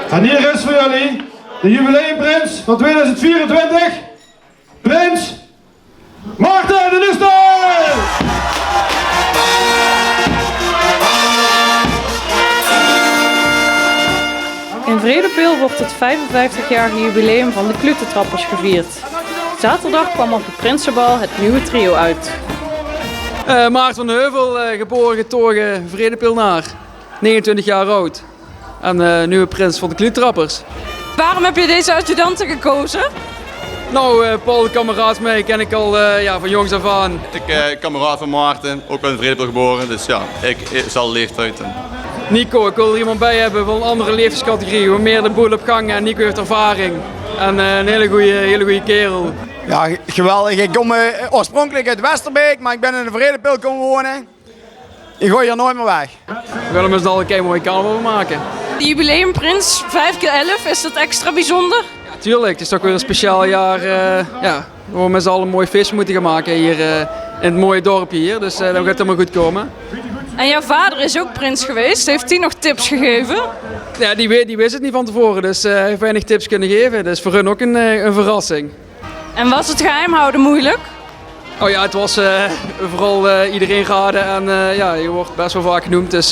En hier is voor jullie de jubileumprins van 2024. Prins Maarten de Nuster! In Vredepil wordt het 55-jarige jubileum van de Klutentrappers gevierd. Zaterdag kwam op het Prinsenbal het nieuwe trio uit. Maarten van Heuvel, geboren getogen Vredepilnaar, 29 jaar oud. En nieuwe prins van de Klutentrappers. Waarom heb je deze adjudanten gekozen? Nou, Paul, de kameraad mee, ken ik al van jongs af aan. Ik kameraad van Maarten, ook in Vredepil geboren, dus ja, ik zal leeftijd. Nico, ik wil er iemand bij hebben van een andere leeftijdscategorie, waar meer de boel op gang en Nico heeft ervaring. En een hele goede kerel. Ja, geweldig. Ik kom oorspronkelijk uit Westerbeek, maar ik ben in de Vredepil komen wonen. Ik gooi hier nooit meer weg. We willen met z'n allen een keer mooie carnaval maken. De jubileumprins, 5x11, is dat extra bijzonder? Ja, tuurlijk. Het is toch weer een speciaal jaar. Waar we met z'n allen een mooi feest moeten gaan maken hier in het mooie dorpje hier. Dus dat gaat helemaal goed komen. En jouw vader is ook prins geweest. Heeft hij nog tips gegeven? Ja, die wist het niet van tevoren, dus hij heeft weinig tips kunnen geven. Dus voor hun ook een verrassing. En was het geheim houden moeilijk? Oh ja, het was vooral iedereen raden en je wordt best wel vaak genoemd. Dus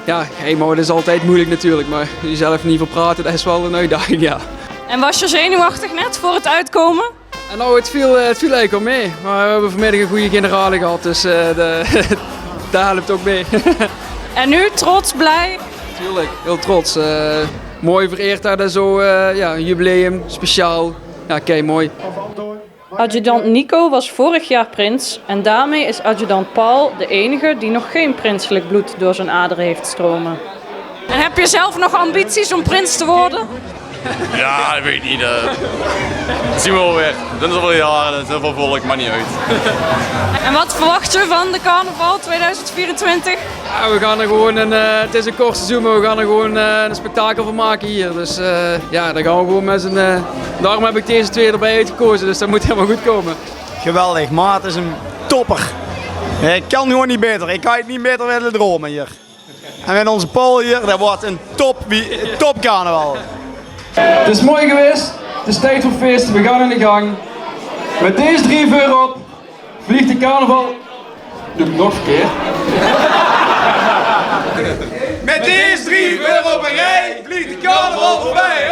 geheim houden is altijd moeilijk natuurlijk, maar jezelf niet verpraten, dat is wel een uitdaging, ja. En was je zenuwachtig net voor het uitkomen? En nou, het viel eigenlijk wel mee. Maar we hebben vanmiddag een goede generale gehad, dus daar helpt ook mee. En nu trots, blij? Tuurlijk, heel trots. Mooi vereerd daar zo, een jubileum, speciaal. Ja, kei mooi. Adjudant Nico was vorig jaar prins en daarmee is adjudant Paul de enige die nog geen prinselijk bloed door zijn aderen heeft stromen. En heb je zelf nog ambities om prins te worden? Ja, dat weet ik niet. Dat zien we wel weer. Dat is al wel jaren, dat is heel veel volk, maar niet uit. En wat verwacht je van de carnaval 2024? Ja, we gaan er gewoon het is een kort seizoen, maar we gaan er gewoon een spektakel van maken hier. Dus daar gaan we gewoon met z'n... daarom heb ik deze twee erbij uitgekozen, dus dat moet helemaal goed komen. Geweldig, Maarten is een topper. Ik kan gewoon niet beter. Ik kan het niet beter willen dromen hier. En met onze Paul hier, dat wordt een top carnaval. Het is mooi geweest, het is tijd voor feest, we gaan in de gang. Met deze 3 voorop vliegt de carnaval... Doe ik nog verkeerd. Met deze 3 op een rij vliegt de carnaval voorbij.